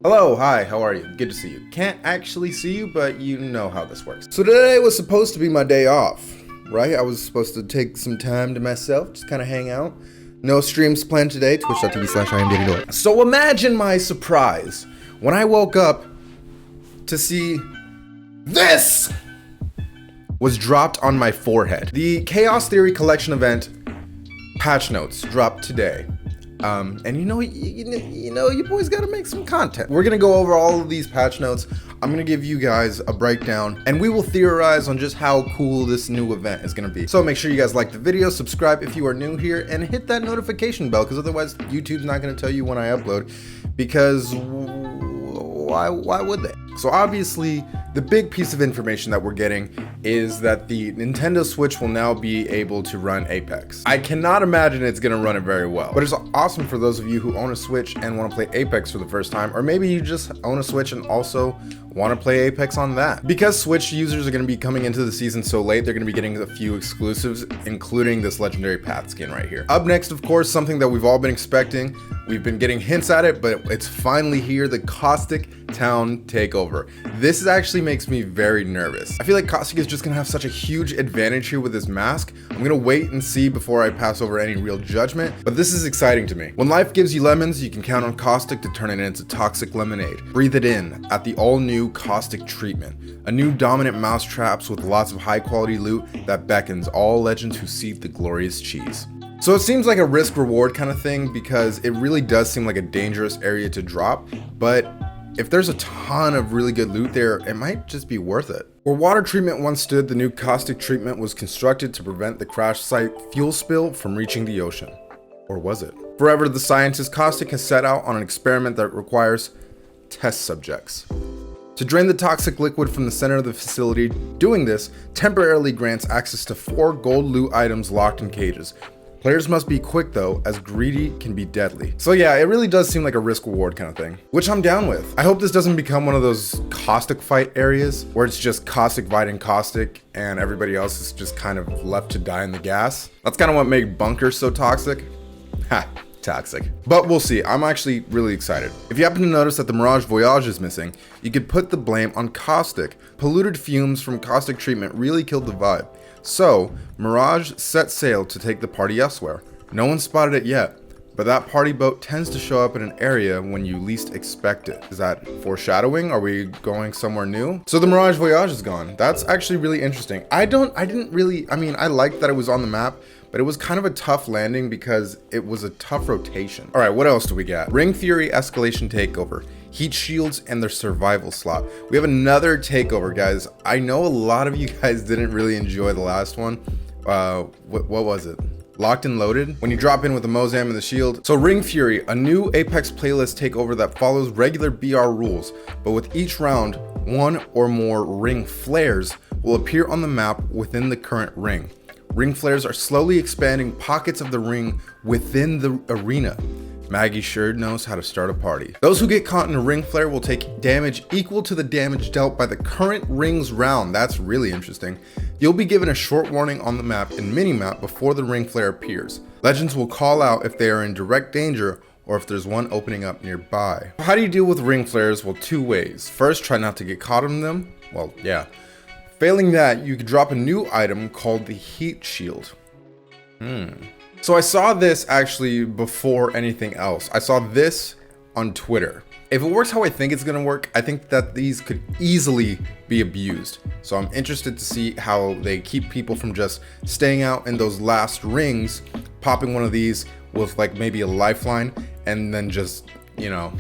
Hello, hi, how are you? Good to see you. Can't actually see you, but you know how this works. So today was supposed to be my day off, right? I was supposed to take some time to myself, just kind of hang out. No streams planned today, twitch.tv/IamDaddyDoy. So imagine my surprise when I woke up to see this was dropped on my forehead. The Chaos Theory Collection event patch notes dropped today. And you know, you boys gotta make some content. We're gonna go over all of these patch notes. I'm gonna give you guys a breakdown, and we will theorize on just how cool this new event is gonna be. So make sure you guys like the video, subscribe if you are new here, and hit that notification bell, because otherwise YouTube's not gonna tell you when I upload, because why would they? So obviously, the big piece of information that we're getting is that the Nintendo Switch will now be able to run Apex. I cannot imagine it's gonna run it very well, but it's awesome for those of you who own a Switch and wanna play Apex for the first time, or maybe you just own a Switch and also wanna play Apex on that. Because Switch users are gonna be coming into the season so late, they're gonna be getting a few exclusives, including this legendary Path skin right here. Up next, of course, something that we've all been expecting. We've been getting hints at it, but it's finally here, the Caustic Town Takeover. This actually makes me very nervous. I feel like Caustic is just gonna have such a huge advantage here with this mask. I'm gonna wait and see before I pass over any real judgment, but this is exciting to me. When life gives you lemons, you can count on Caustic to turn it into toxic lemonade. Breathe it in at the all-new Caustic treatment. A new dominant mousetraps with lots of high-quality loot that beckons all legends who seek the glorious cheese. So it seems like a risk-reward kind of thing, because it really does seem like a dangerous area to drop, but if there's a ton of really good loot there, it might just be worth it. Where water treatment once stood, the new Caustic treatment was constructed to prevent the crash site fuel spill from reaching the ocean. Or was it? Forever, the scientist Caustic has set out on an experiment that requires test subjects. To drain the toxic liquid from the center of the facility, doing this temporarily grants access to 4 gold loot items locked in cages. Players must be quick though, as greedy can be deadly. So yeah, it really does seem like a risk-reward kind of thing, which I'm down with. I hope this doesn't become one of those Caustic fight areas where it's just Caustic fighting Caustic and everybody else is just kind of left to die in the gas. That's kind of what made bunkers so toxic. Ha, toxic. But we'll see. I'm actually really excited. If you happen to notice that the Mirage Voyage is missing, you could put the blame on Caustic. Polluted fumes from Caustic treatment really killed the vibe. So, Mirage set sail to take the party elsewhere. No one spotted it yet, but that party boat tends to show up in an area when you least expect it. Is that foreshadowing? Are we going somewhere new? So the Mirage Voyage is gone. That's actually really interesting. I liked that it was on the map, but it was kind of a tough landing because it was a tough rotation. All right, what else do we got? Ring Fury Escalation Takeover. Heat shields and their survival slot. We have another takeover, guys. I know a lot of you guys didn't really enjoy the last one. What was it? Locked and Loaded? When you drop in with the Mozam and the shield. So Ring Fury, a new Apex playlist takeover that follows regular BR rules, but with each round, 1 or more ring flares will appear on the map within the current ring. Ring flares are slowly expanding pockets of the ring within the arena. Maggie sure knows how to start a party. Those who get caught in a ring flare will take damage equal to the damage dealt by the current ring's round. That's really interesting. You'll be given a short warning on the map and minimap before the ring flare appears. Legends will call out if they are in direct danger or if there's one opening up nearby. How do you deal with ring flares? Well, 2 ways. First, try not to get caught in them. Well, yeah. Failing that, you could drop a new item called the Heat Shield. So I saw this actually before anything else. I saw this on Twitter. If it works how I think it's gonna work, I think that these could easily be abused. So I'm interested to see how they keep people from just staying out in those last rings, popping one of these with like maybe a lifeline, and then just, you know,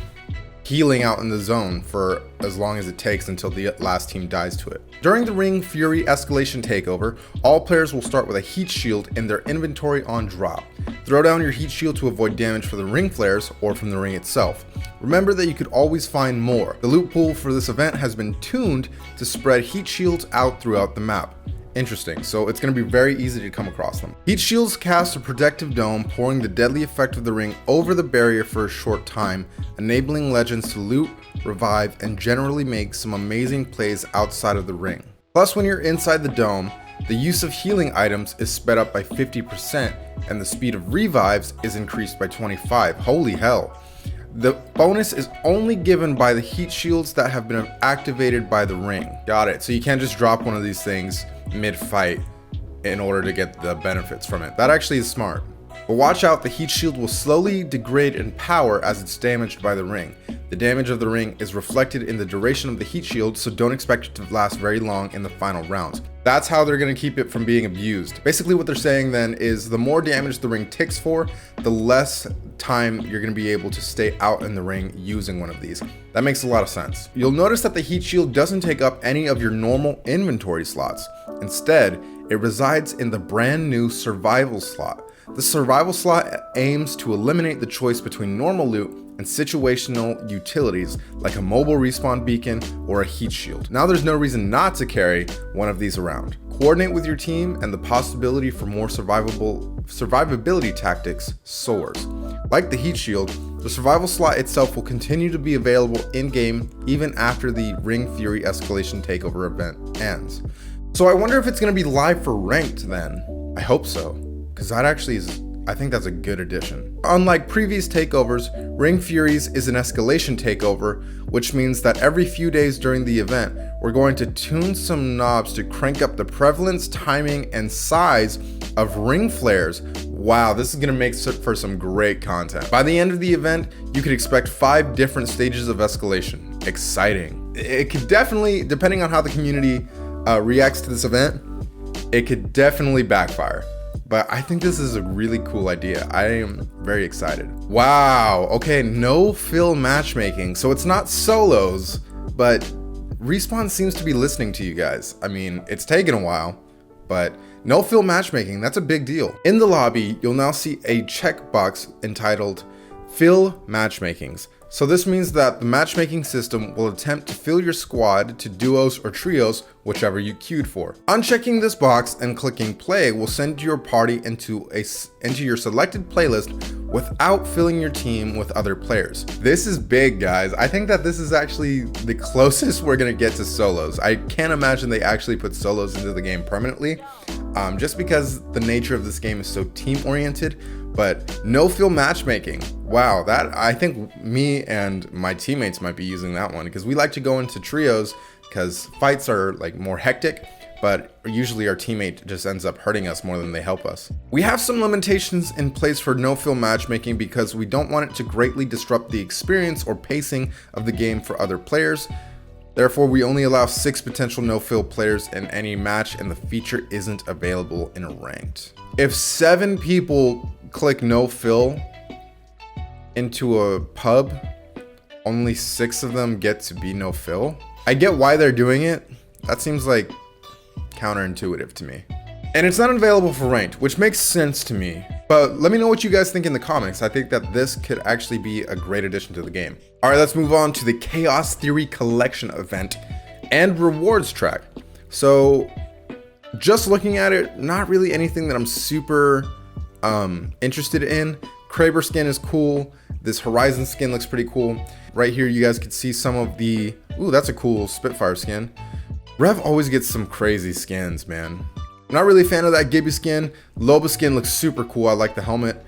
healing out in the zone for as long as it takes until the last team dies to it. During the Ring Fury Escalation Takeover, all players will start with a heat shield in their inventory on drop. Throw down your heat shield to avoid damage from the ring flares or from the ring itself. Remember that you could always find more. The loot pool for this event has been tuned to spread heat shields out throughout the map. Interesting, so it's going to be very easy to come across them. Heat shields cast a protective dome, pouring the deadly effect of the ring over the barrier for a short time, enabling legends to loot, revive, and generally make some amazing plays outside of the ring. Plus, when you're inside the dome, the use of healing items is sped up by 50%, and the speed of revives is increased by 25%. Holy hell. The bonus is only given by the heat shields that have been activated by the ring. Got it. So you can't just drop one of these things mid-fight in order to get the benefits from it. That actually is smart. But watch out, the heat shield will slowly degrade in power as it's damaged by the ring. The damage of the ring is reflected in the duration of the heat shield, so don't expect it to last very long in the final rounds. That's how they're going to keep it from being abused. Basically what they're saying then is the more damage the ring ticks for, the less time you're going to be able to stay out in the ring using one of these. That makes a lot of sense. You'll notice that the heat shield doesn't take up any of your normal inventory slots. Instead, it resides in the brand new survival slot. The survival slot aims to eliminate the choice between normal loot and situational utilities like a mobile respawn beacon or a heat shield. Now there's no reason not to carry one of these around. Coordinate with your team and the possibility for more survivability tactics soars. Like the heat shield, the survival slot itself will continue to be available in-game even after the Ring Fury Escalation Takeover event ends. So I wonder if it's going to be live for ranked then. I hope so, because that actually is, I think that's a good addition. Unlike previous takeovers, Ring Furies is an escalation takeover, which means that every few days during the event, we're going to tune some knobs to crank up the prevalence, timing, and size of ring flares. Wow, this is going to make for some great content. By the end of the event, you could expect 5 different stages of escalation. Exciting. It could definitely, depending on how the community reacts to this event, it could definitely backfire. But I think this is a really cool idea. I am very excited. Wow, okay, no fill matchmaking. So it's not solos, but Respawn seems to be listening to you guys. I mean, it's taken a while, but no fill matchmaking, that's a big deal. In the lobby, you'll now see a checkbox entitled Fill Matchmakings. So this means that the matchmaking system will attempt to fill your squad to duos or trios, whichever you queued for. Unchecking this box and clicking play will send your party into your selected playlist without filling your team with other players. This is big, guys. I think that this is actually the closest we're gonna get to solos. I can't imagine they actually put solos into the game permanently, just because the nature of this game is so team oriented. But no fill matchmaking. Wow, that I think me and my teammates might be using that one, because we like to go into trios because fights are like more hectic, but usually our teammate just ends up hurting us more than they help us. We have some limitations in place for no fill matchmaking because we don't want it to greatly disrupt the experience or pacing of the game for other players. Therefore, we only allow 6 potential no-fill players in any match, and the feature isn't available in ranked. If 7 people click no fill into a pub, only 6 of them get to be no fill. I get why they're doing it. That seems like counterintuitive to me. And it's not available for ranked, which makes sense to me. But let me know what you guys think in the comments. I think that this could actually be a great addition to the game. All right, let's move on to the Chaos Theory Collection event and rewards track. So just looking at it, not really anything that I'm super interested in. Kraber skin is cool. This Horizon skin looks pretty cool. Right here, you guys can see some of the, ooh, that's a cool Spitfire skin. Rev always gets some crazy skins, man. I'm not really a fan of that Gibby skin. Loba skin looks super cool. I like the helmet.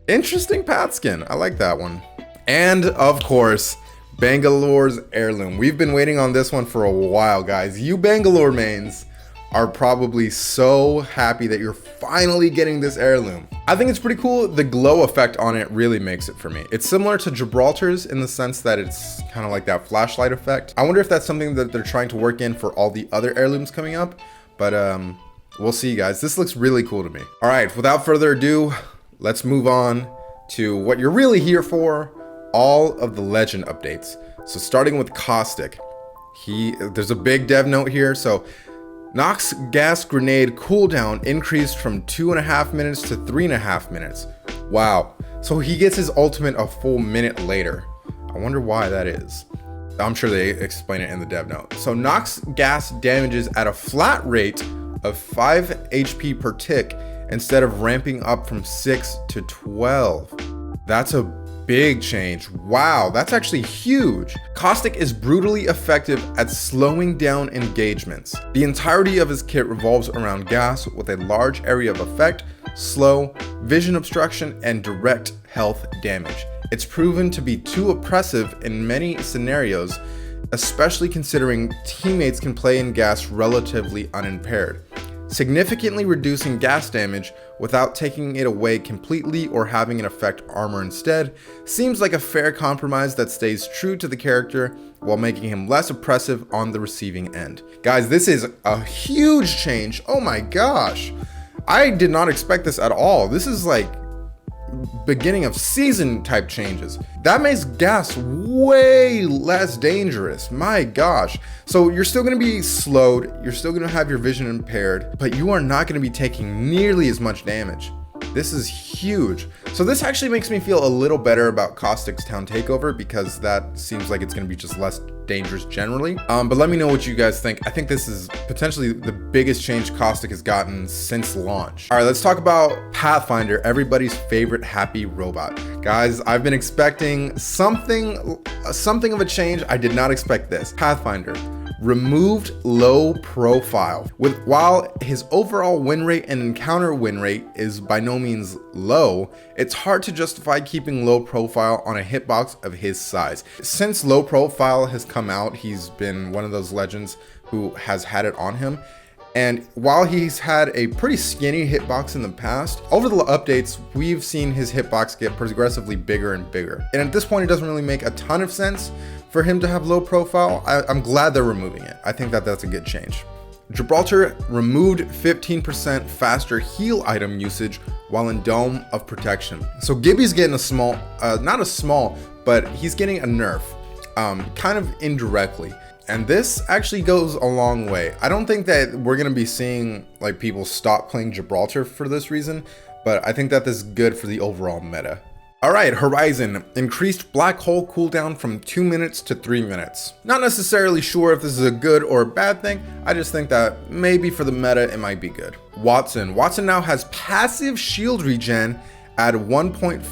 Interesting Pat skin. I like that one. And of course, Bangalore's Heirloom. We've been waiting on this one for a while, guys. You Bangalore mains are probably so happy that you're finally getting this heirloom. I think it's pretty cool. The glow effect on it really makes it for me. It's similar to Gibraltar's in the sense that it's kind of like that flashlight effect. I wonder if that's something that they're trying to work in for all the other heirlooms coming up, but we'll see, guys. This looks really cool to me. All right, without further ado, let's move on to what you're really here for, all of the legend updates. So starting with Caustic, there's a big dev note here. So Nox gas grenade cooldown increased from 2.5 minutes to 3.5 minutes. Wow. So he gets his ultimate a full minute later. I wonder why that is. I'm sure they explain it in the dev note. So Nox gas damages at a flat rate of 5 HP per tick instead of ramping up from 6 to 12. That's a big change. Wow, that's actually huge. Caustic is brutally effective at slowing down engagements. The entirety of his kit revolves around gas with a large area of effect, slow, vision obstruction, and direct health damage. It's proven to be too oppressive in many scenarios, especially considering teammates can play in gas relatively unimpaired. Significantly reducing gas damage without taking it away completely or having it affect armor instead seems like a fair compromise that stays true to the character while making him less oppressive on the receiving end. Guys, this is a huge change. Oh my gosh. I did not expect this at all. This is like beginning of season type changes. That makes gas way less dangerous. My gosh. So you're still going to be slowed, you're still going to have your vision impaired, but you are not going to be taking nearly as much damage. This is huge. So this actually makes me feel a little better about Caustic Town Takeover, because that seems like it's going to be just less dangerous generally. But let me know what you guys think. I think this is potentially the biggest change Caustic has gotten since launch. All right, let's talk about Pathfinder, everybody's favorite happy robot. Guys, I've been expecting something of a change. I did not expect this. Pathfinder removed low profile. While his overall win rate and encounter win rate is by no means low, it's hard to justify keeping low profile on a hitbox of his size. Since low profile has come out, he's been one of those legends who has had it on him. And while he's had a pretty skinny hitbox in the past, over the updates, we've seen his hitbox get progressively bigger and bigger. And at this point, it doesn't really make a ton of sense for him to have low profile. I'm glad they're removing it. I think that that's a good change. Gibraltar removed 15% faster heal item usage while in Dome of Protection. So Gibby's getting a small, not a small, but he's getting a nerf, kind of indirectly. And this actually goes a long way. I don't think that we're gonna be seeing like people stop playing Gibraltar for this reason, but I think that this is good for the overall meta. All right, Horizon increased black hole cooldown from 2 minutes to 3 minutes. Not necessarily sure if this is a good or a bad thing. I just think that maybe for the meta, it might be good. Wattson now has passive shield regen at 1.5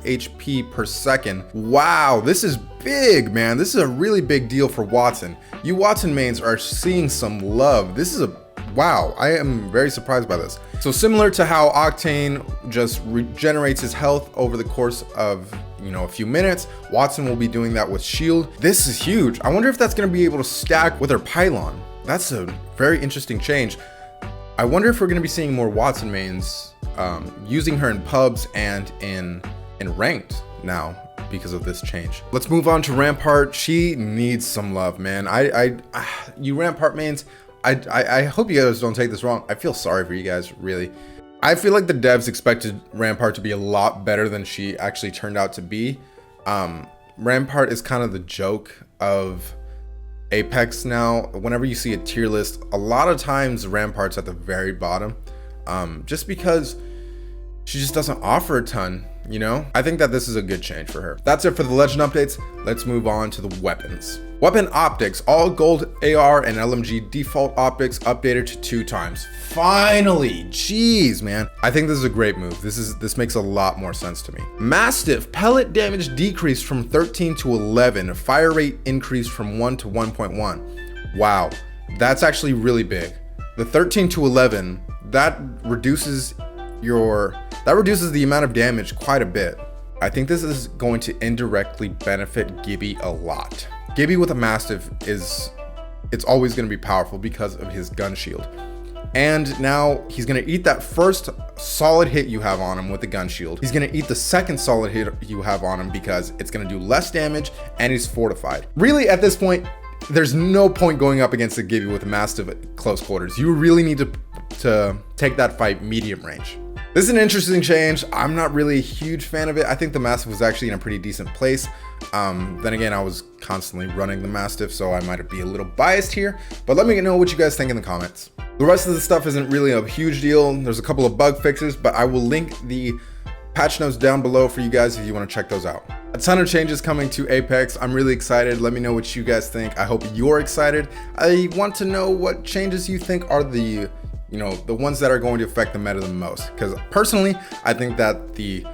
HP per second. Wow, this is big, man. This is a really big deal for Wattson. You Wattson mains are seeing some love. This is wow, I am very surprised by this. So similar to how Octane just regenerates his health over the course of, a few minutes, Wattson will be doing that with shield. This is huge. I wonder if that's going to be able to stack with her pylon. That's a very interesting change. I wonder if we're going to be seeing more Wattson mains using her in pubs and in ranked now because of this change. Let's move on to Rampart. She needs some love, man. You Rampart mains, I hope you guys don't take this wrong. I feel sorry for you guys, really. I feel like the devs expected Rampart to be a lot better than she actually turned out to be. Rampart is kind of the joke of Apex now. Whenever you see a tier list, a lot of times Rampart's at the very bottom, just because she just doesn't offer a ton, I think that this is a good change for her. That's it for the legend updates. Let's move on to the weapons. Weapon optics, all gold AR and LMG default optics updated to 2 times. Finally, jeez, man. I think this is a great move. This makes a lot more sense to me. Mastiff, pellet damage decreased from 13 to 11. Fire rate increased from 1 to 1.1. Wow, that's actually really big. The 13 to 11, that reduces the amount of damage quite a bit. I think this is going to indirectly benefit Gibby a lot. Gibby with a Mastiff it's always going to be powerful because of his gun shield. And now he's going to eat that first solid hit you have on him with the gun shield. He's going to eat the second solid hit you have on him because it's going to do less damage and he's fortified. Really, at this point, there's no point going up against a Gibby with a Mastiff at close quarters. You really need to take that fight medium range. This is an interesting change. I'm not really a huge fan of it. I think the Mastiff was actually in a pretty decent place. Then again, I was constantly running the Mastiff, so I might be a little biased here, but let me know what you guys think in the comments. The rest of the stuff isn't really a huge deal. There's a couple of bug fixes, but I will link the patch notes down below for you guys if you want to check those out. A ton of changes coming to Apex. I'm really excited. Let me know what you guys think. I hope you're excited. I want to know what changes you think are the ones that are going to affect the meta the most. Because personally, I think that the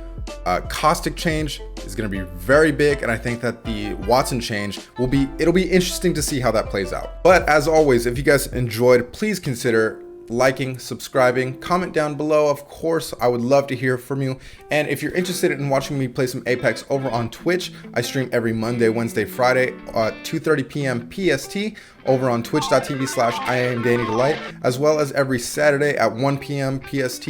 Caustic change is going to be very big, and I think that the Wattson change it'll be interesting to see how that plays out. But as always, if you guys enjoyed, please consider liking, subscribing, comment down below. Of course, I would love to hear from you. And if you're interested in watching me play some Apex over on Twitch, I stream every Monday, Wednesday, Friday at 2:30 p.m. PST over on twitch.tv/IamDannyDelight, as well as every Saturday at 1 p.m. PST.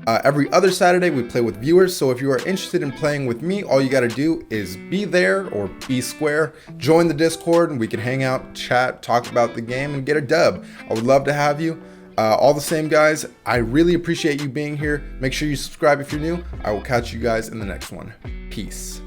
Every other Saturday, we play with viewers. So if you are interested in playing with me, all you got to do is be there or be square, join the Discord, and we can hang out, chat, talk about the game, and get a dub. I would love to have you. All the same, guys, I really appreciate you being here. Make sure you subscribe if you're new. I will catch you guys in the next one. Peace.